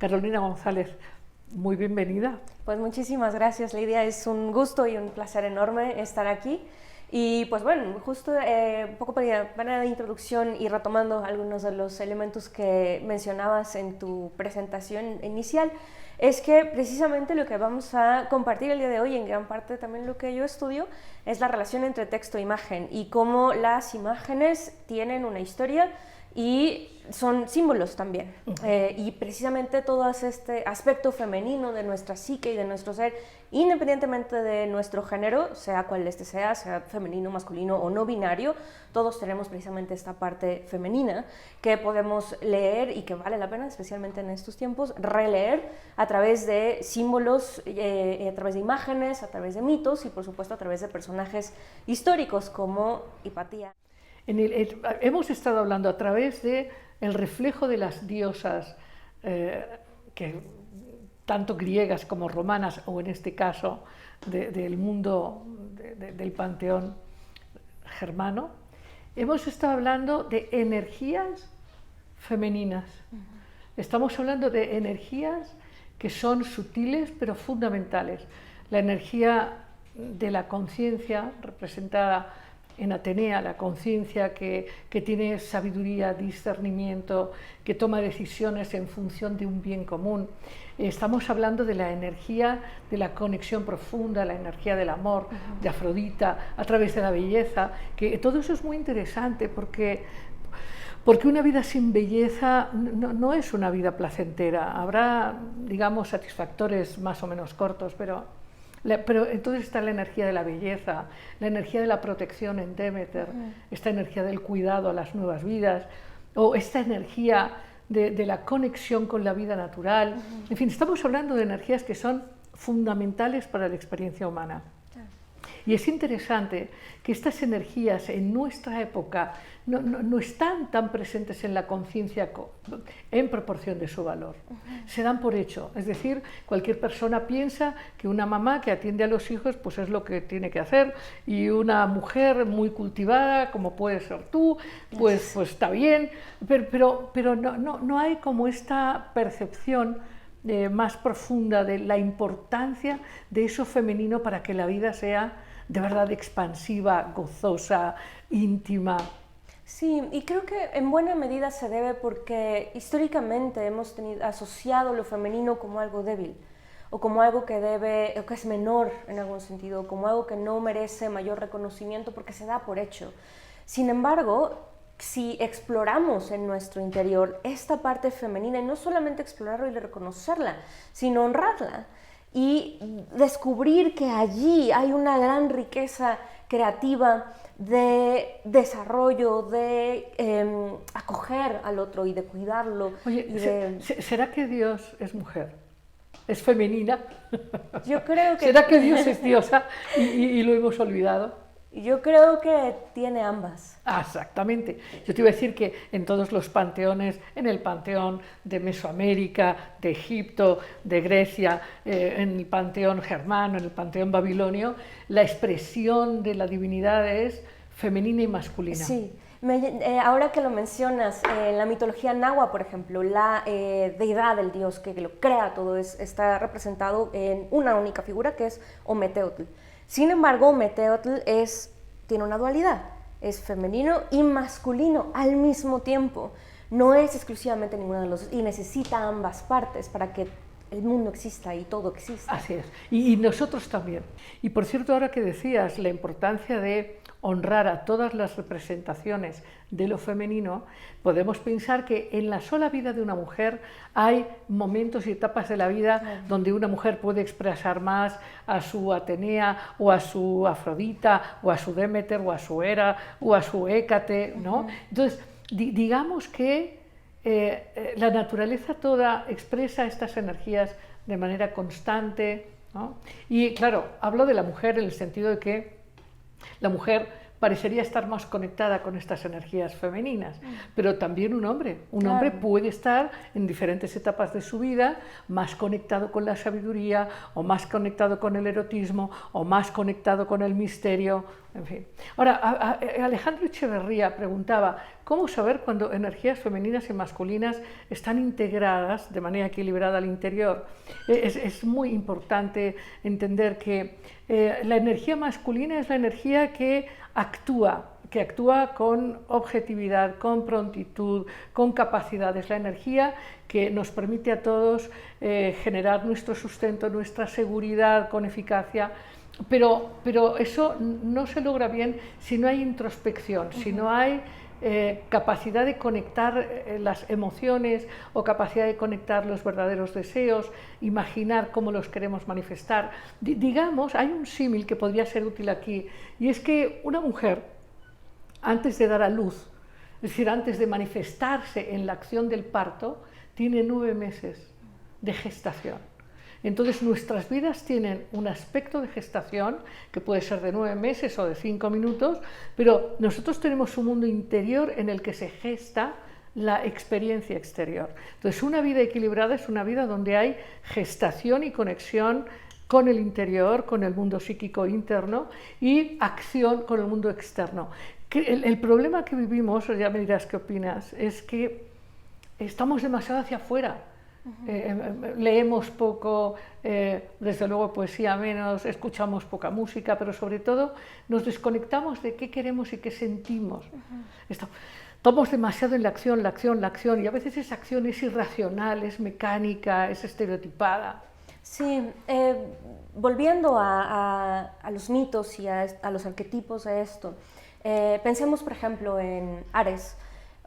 Carolina González, muy bienvenida. Pues muchísimas gracias, Lidia. Es un gusto y un placer enorme estar aquí. Y pues bueno, justo un poco para la introducción y retomando algunos de los elementos que mencionabas en tu presentación inicial, es que precisamente lo que vamos a compartir el día de hoy, en gran parte también lo que yo estudio, es la relación entre texto e imagen y cómo las imágenes tienen una historia y son símbolos también. Y precisamente todo este aspecto femenino de nuestra psique y de nuestro ser, independientemente de nuestro género, sea cual sea femenino, masculino o no binario, todos tenemos precisamente esta parte femenina que podemos leer y que vale la pena, especialmente en estos tiempos, releer a través de símbolos, a través de imágenes, a través de mitos y por supuesto a través de personajes históricos como Hipatía. Hemos estado hablando a través de el reflejo de las diosas, que tanto griegas como romanas, o en este caso del mundo del panteón germano. Hemos estado hablando de energías femeninas. Estamos hablando de energías que son sutiles pero fundamentales. La energía de la conciencia, representada en Atenea, la conciencia que tiene sabiduría, discernimiento, que toma decisiones en función de un bien común. Estamos hablando de la energía de la conexión profunda, la energía del amor, de Afrodita, a través de la belleza, que todo eso es muy interesante porque una vida sin belleza no es una vida placentera. Habrá, digamos, satisfactores más o menos cortos, pero entonces está la energía de la belleza, la energía de la protección en Demeter, esta energía del cuidado a las nuevas vidas, o esta energía de la conexión con la vida natural. En fin, estamos hablando de energías que son fundamentales para la experiencia humana. Y es interesante que estas energías en nuestra época no están tan presentes en la conciencia en proporción de su valor. Se dan por hecho, es decir, cualquier persona piensa que una mamá que atiende a los hijos pues es lo que tiene que hacer, y una mujer muy cultivada, como puedes ser tú, pues está bien, pero no hay como esta percepción más profunda de la importancia de eso femenino para que la vida sea de verdad expansiva, gozosa, íntima. Sí, y creo que en buena medida se debe porque históricamente hemos asociado lo femenino como algo débil, o como algo que es menor en algún sentido, como algo que no merece mayor reconocimiento porque se da por hecho. Sin embargo, si exploramos en nuestro interior esta parte femenina, y no solamente explorarla y reconocerla, sino honrarla, y descubrir que allí hay una gran riqueza creativa de desarrollo, de acoger al otro y de cuidarlo. Oye, ¿será que Dios es mujer? ¿Es femenina? Yo creo que... ¿Será que Dios es diosa y lo hemos olvidado? Yo creo que tiene ambas. Exactamente. Yo te iba a decir que en todos los panteones, en el panteón de Mesoamérica, de Egipto, de Grecia, en el panteón germano, en el panteón babilonio, la expresión de la divinidad es femenina y masculina. Sí. Ahora que lo mencionas, en la mitología náhuatl, por ejemplo, la deidad del dios que lo crea todo está representado en una única figura, que es Ometeotl. Sin embargo, Ometeotl tiene una dualidad, es femenino y masculino al mismo tiempo. No es exclusivamente ninguno de los dos y necesita ambas partes para que el mundo exista y todo exista. Así es, y nosotros también. Y por cierto, ahora que decías la importancia de honrar a todas las representaciones de lo femenino, podemos pensar que en la sola vida de una mujer hay momentos y etapas de la vida donde una mujer puede expresar más a su Atenea o a su Afrodita o a su Demeter o a su Hera o a su Hécate, ¿no? Entonces, digamos que la naturaleza toda expresa estas energías de manera constante, ¿no? Y claro, hablo de la mujer en el sentido de que la mujer parecería estar más conectada con estas energías femeninas, pero también un hombre. Un hombre puede estar en diferentes etapas de su vida más conectado con la sabiduría, o más conectado con el erotismo, o más conectado con el misterio, En fin. Ahora, Alejandro Echeverría preguntaba, ¿cómo saber cuando energías femeninas y masculinas están integradas de manera equilibrada al interior? Es muy importante entender que la energía masculina es la energía que actúa con objetividad, con prontitud, con capacidad. Es la energía que nos permite a todos generar nuestro sustento, nuestra seguridad con eficacia. Pero eso no se logra bien si no hay introspección, si no hay capacidad de conectar las emociones o capacidad de conectar los verdaderos deseos, imaginar cómo los queremos manifestar. Digamos, hay un símil que podría ser útil aquí, y es que una mujer, antes de dar a luz, es decir, antes de manifestarse en la acción del parto, tiene 9 meses de gestación. Entonces nuestras vidas tienen un aspecto de gestación que puede ser de 9 meses o de 5 minutos, pero nosotros tenemos un mundo interior en el que se gesta la experiencia exterior. Entonces una vida equilibrada es una vida donde hay gestación y conexión con el interior, con el mundo psíquico interno, y acción con el mundo externo. El problema que vivimos, ya me dirás qué opinas, es que estamos demasiado hacia afuera. Leemos poco, desde luego poesía menos, escuchamos poca música, pero sobre todo nos desconectamos de qué queremos y qué sentimos. Estamos demasiado en la acción, y a veces esa acción es irracional, es mecánica, es estereotipada. Sí, volviendo a los mitos y a los arquetipos de esto, pensemos por ejemplo en Ares,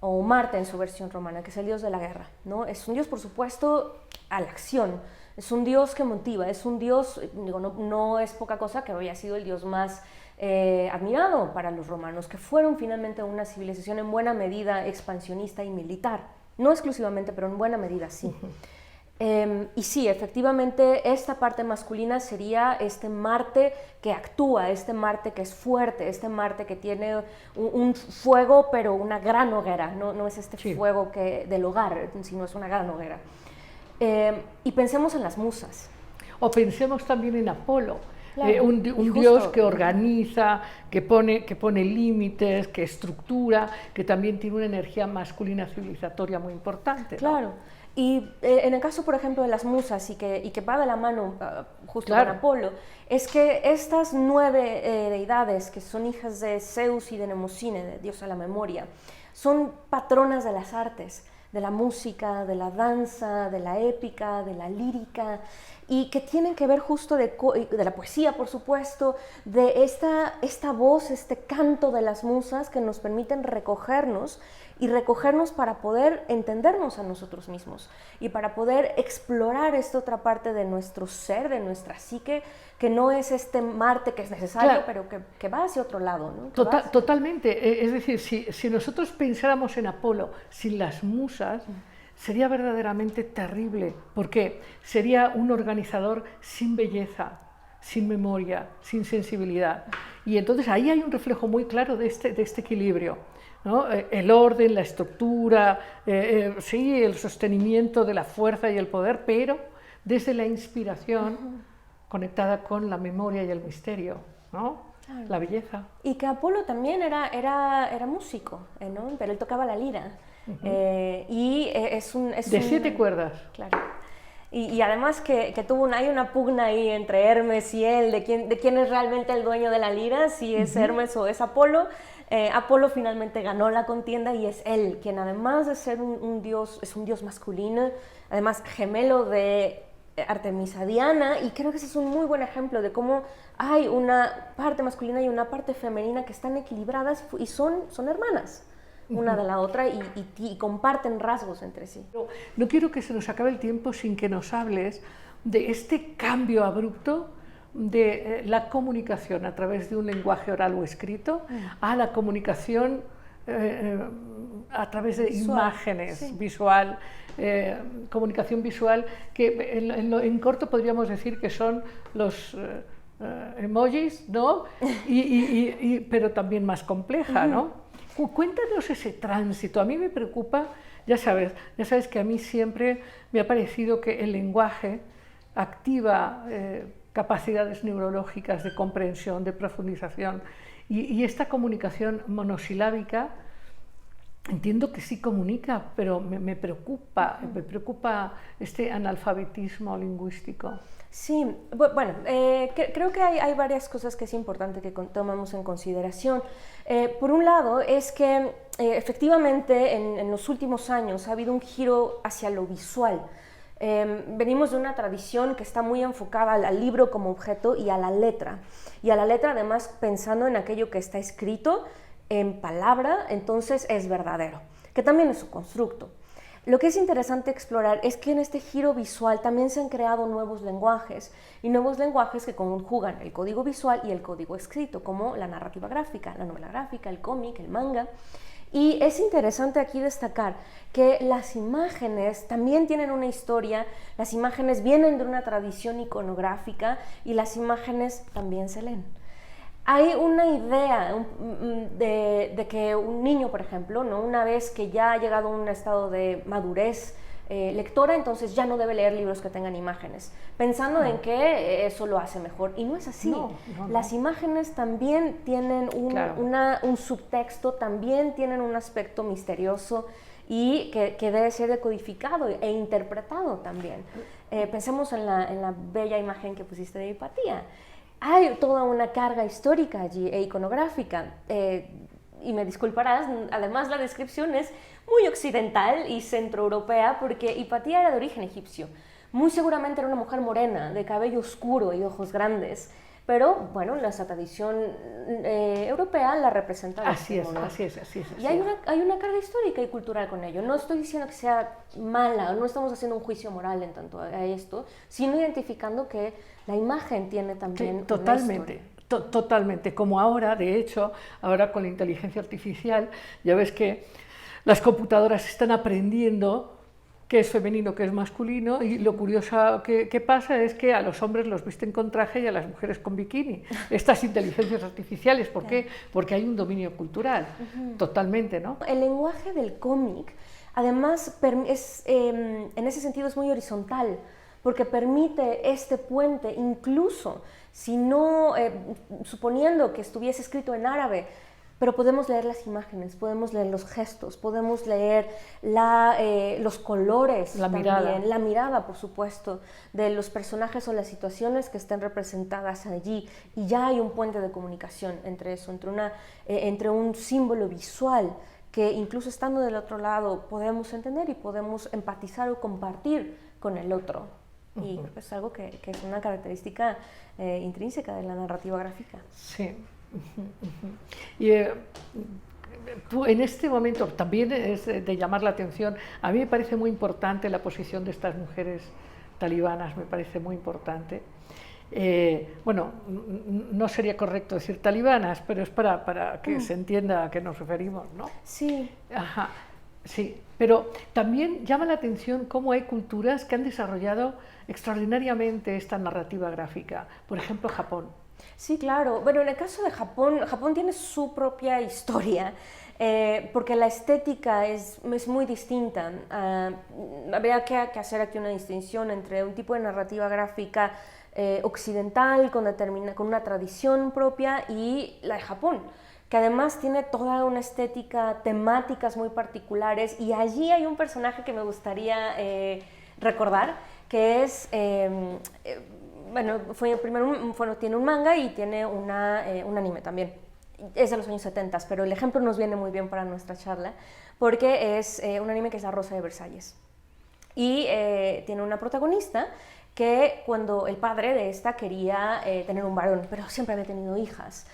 o Marte en su versión romana, que es el dios de la guerra, ¿no? Es un dios, por supuesto, a la acción, es un dios que motiva, es un dios, digo, no es poca cosa que había sido el dios más admirado para los romanos, que fueron finalmente una civilización en buena medida expansionista y militar, no exclusivamente, pero en buena medida sí. Y sí, efectivamente, esta parte masculina sería este Marte que actúa, este Marte que es fuerte, este Marte que tiene un fuego, pero una gran hoguera, no es este fuego del hogar, sino es una gran hoguera. Y pensemos en las musas. O pensemos también en Apolo, claro, un dios que organiza, que pone límites, que estructura, que también tiene una energía masculina civilizatoria muy importante, ¿no? Claro. Y en el caso, por ejemplo, de las musas, y que va de la mano justo con Apolo, es que estas 9 deidades, que son hijas de Zeus y de Mnemosine, de diosa de la memoria, son patronas de las artes, de la música, de la danza, de la épica, de la lírica, y que tienen que ver justo de la poesía, por supuesto, de esta voz, este canto de las musas que nos permiten recogernos para poder entendernos a nosotros mismos y para poder explorar esta otra parte de nuestro ser, de nuestra psique, que no es este Marte que es necesario, pero que va hacia otro lado, ¿no? Totalmente. Es decir, si nosotros pensáramos en Apolo sin las musas, sería verdaderamente terrible, porque sería un organizador sin belleza, sin memoria, sin sensibilidad. Y entonces ahí hay un reflejo muy claro de este equilibrio, ¿no? El orden, la estructura, sí, el sostenimiento de la fuerza y el poder, pero desde la inspiración conectada con la memoria y el misterio, ¿no? Claro. La belleza. Y que Apolo también era músico, ¿no? Pero él tocaba la lira. Y de 7 cuerdas. Claro. Y además que hay una pugna ahí entre Hermes y él, de quién es realmente el dueño de la lira, si es Hermes o es Apolo. Apolo finalmente ganó la contienda, y es él quien, además de ser un dios, es un dios masculino, además gemelo de Artemisa Diana, y creo que ese es un muy buen ejemplo de cómo hay una parte masculina y una parte femenina que están equilibradas y son hermanas una de la otra, y comparten rasgos entre sí. No quiero que se nos acabe el tiempo sin que nos hables de este cambio abrupto de la comunicación a través de un lenguaje oral o escrito a la comunicación a través de imágenes, visual, comunicación visual, que en corto podríamos decir que son los emojis, ¿no? Pero también más compleja, ¿no? Cuéntanos ese tránsito. A mí me preocupa, ya sabes que a mí siempre me ha parecido que el lenguaje activa capacidades neurológicas de comprensión, de profundización, Y esta comunicación monosilábica, entiendo que sí comunica, pero me preocupa este analfabetismo lingüístico. Sí, bueno, creo que hay varias cosas que es importante que tomemos en consideración. Por un lado, es que efectivamente en los últimos años ha habido un giro hacia lo visual. Venimos de una tradición que está muy enfocada al libro como objeto y a la letra. Y a la letra además pensando en aquello que está escrito en palabra, entonces es verdadero, que también es su constructo. Lo que es interesante explorar es que en este giro visual también se han creado nuevos lenguajes, y nuevos lenguajes que conjugan el código visual y el código escrito, como la narrativa gráfica, la novela gráfica, el cómic, el manga. Y es interesante aquí destacar que las imágenes también tienen una historia, las imágenes vienen de una tradición iconográfica y las imágenes también se leen. Hay una idea de que un niño, por ejemplo, ¿no? Una vez que ya ha llegado a un estado de madurez lectora, entonces ya no debe leer libros que tengan imágenes, pensando en que eso lo hace mejor. Y no es así. Las imágenes también tienen un subtexto, también tienen un aspecto misterioso y que debe ser decodificado e interpretado también. Pensemos en la bella imagen que pusiste de Hipatia. Hay toda una carga histórica allí e iconográfica, y me disculparás, además la descripción es muy occidental y centroeuropea porque Hipatia era de origen egipcio. Muy seguramente era una mujer morena, de cabello oscuro y ojos grandes, pero bueno, la tradición europea la representa de así es. Y hay una carga histórica y cultural con ello. No estoy diciendo que sea mala, no estamos haciendo un juicio moral en tanto a esto, sino identificando que la imagen tiene también totalmente. Totalmente, como ahora, de hecho, ahora con la inteligencia artificial, ya ves que las computadoras están aprendiendo qué es femenino, qué es masculino, y lo curioso que pasa es que a los hombres los visten con traje y a las mujeres con bikini. Estas inteligencias artificiales, ¿por qué? Porque hay un dominio cultural, totalmente, ¿no? El lenguaje del cómic, además, en ese sentido es muy horizontal, porque permite este puente, incluso si no, suponiendo que estuviese escrito en árabe, pero podemos leer las imágenes, podemos leer los gestos, podemos leer los colores, la mirada, por supuesto, de los personajes o las situaciones que estén representadas allí, y ya hay un puente de comunicación entre eso, entre un símbolo visual que incluso estando del otro lado podemos entender y podemos empatizar o compartir con el otro. Y creo que es algo que es una característica intrínseca de la narrativa gráfica. Sí. Y tú en este momento también es de llamar la atención, a mí me parece muy importante la posición de estas mujeres talibanas, me parece muy importante. Bueno, no sería correcto decir talibanas, pero es para que se entienda a qué nos referimos, ¿no? Sí. Ajá, sí, pero también llama la atención cómo hay culturas que han desarrollado extraordinariamente esta narrativa gráfica, por ejemplo Japón. Sí, claro. Bueno, en el caso de Japón, Japón tiene su propia historia, porque la estética es muy distinta. Habría que hacer aquí una distinción entre un tipo de narrativa gráfica occidental, con una tradición propia, y la de Japón, que además tiene toda una estética, temáticas muy particulares, y allí hay un personaje que me gustaría recordar, que es... bueno, tiene un manga y tiene un anime también. Es de los años 70, pero el ejemplo nos viene muy bien para nuestra charla, porque es un anime que es La Rosa de Versalles. Y tiene una protagonista que cuando el padre de esta quería tener un varón, pero siempre había tenido hijas.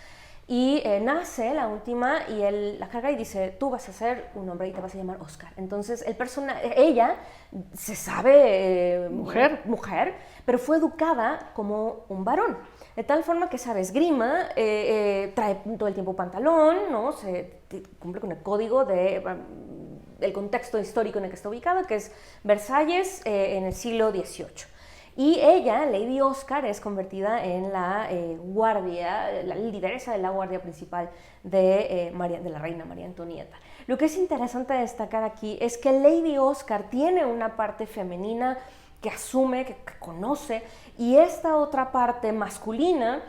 Y nace la última y él la carga y dice, tú vas a ser un hombre y te vas a llamar Oscar. Entonces ella se sabe mujer, pero fue educada como un varón. De tal forma que sabe esgrima, trae todo el tiempo pantalón, ¿no? Se cumple con el código del contexto histórico en el que está ubicado, que es Versalles en el siglo XVIII. Y ella, Lady Oscar, es convertida en la la lideresa de la guardia principal de la reina María Antonieta. Lo que es interesante destacar aquí es que Lady Oscar tiene una parte femenina que asume, que conoce, y esta otra parte masculina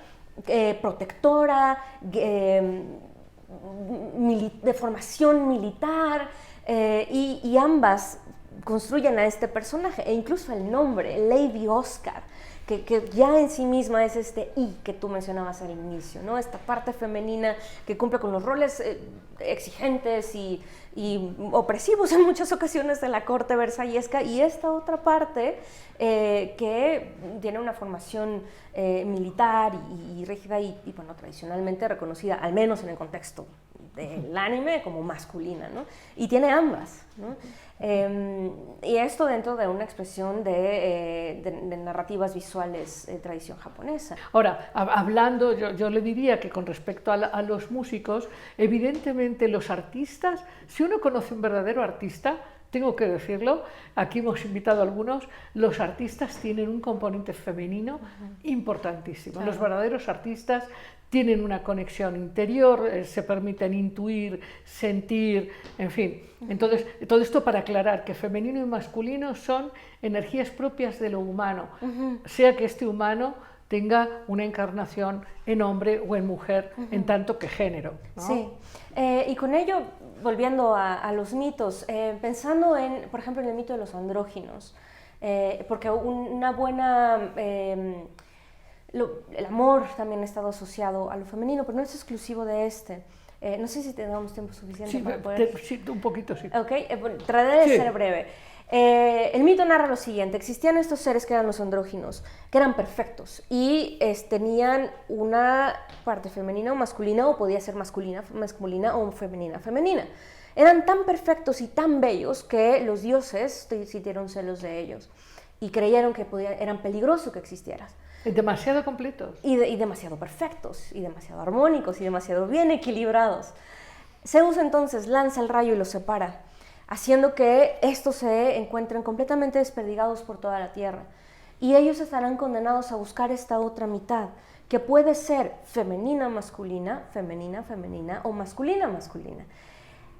protectora, de formación militar, y ambas construyen a este personaje, e incluso el nombre, Lady Oscar, que ya en sí misma es este I que tú mencionabas al inicio, ¿no? Esta parte femenina que cumple con los roles exigentes y opresivos en muchas ocasiones de la corte versallesca, y esta otra parte que tiene una formación militar y rígida y bueno, tradicionalmente reconocida, al menos en el contexto del anime, como masculina, ¿no? Y tiene ambas, ¿no? Y esto dentro de una expresión de narrativas visuales tradición japonesa. Ahora, hablando, yo le diría que con respecto a los músicos, evidentemente los artistas, si uno conoce un verdadero artista, tengo que decirlo, aquí hemos invitado a algunos, los artistas tienen un componente femenino importantísimo. Claro. Los verdaderos artistas tienen una conexión interior, se permiten intuir, sentir, en fin. Entonces, todo esto para aclarar que femenino y masculino son energías propias de lo humano, sea que este humano tenga una encarnación en hombre o en mujer, en tanto que género, ¿no? Sí, y con ello, volviendo a los mitos, pensando en, por ejemplo, en el mito de los andróginos, porque una buena... el amor también ha estado asociado a lo femenino, pero no es exclusivo de este. No sé si tengamos tiempo suficiente para poder... Sí, un poquito, sí. Ok, trataré de ser breve. El mito narra lo siguiente: existían estos seres que eran los andróginos, que eran perfectos y tenían una parte femenina o masculina, o podía ser masculina o femenina. Eran tan perfectos y tan bellos que los dioses sintieron celos de ellos y creyeron que eran peligroso que existieras. Demasiado completos. Y demasiado perfectos, y demasiado armónicos, y demasiado bien equilibrados. Zeus entonces lanza el rayo y los separa, haciendo que estos se encuentren completamente desperdigados por toda la tierra. Y ellos estarán condenados a buscar esta otra mitad, que puede ser femenina-masculina, femenina-femenina o masculina-masculina.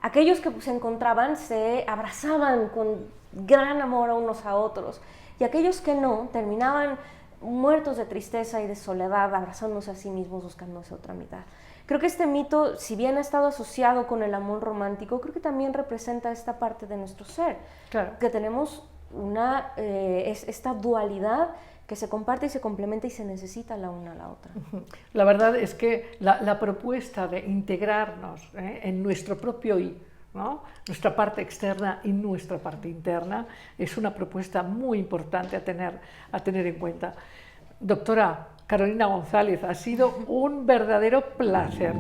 Aquellos que se encontraban se abrazaban con gran amor a unos a otros, y aquellos que no terminaban muertos de tristeza y de soledad, abrazándose a sí mismos, buscándose otra mitad. Creo que este mito, si bien ha estado asociado con el amor romántico, creo que también representa esta parte de nuestro ser, claro, que tenemos esta dualidad que se comparte y se complementa y se necesita la una a la otra. La verdad es que la propuesta de integrarnos en nuestro propio I, ¿no? Nuestra parte externa y nuestra parte interna, es una propuesta muy importante a tener en cuenta. Doctora Carolina González, ha sido un verdadero placer.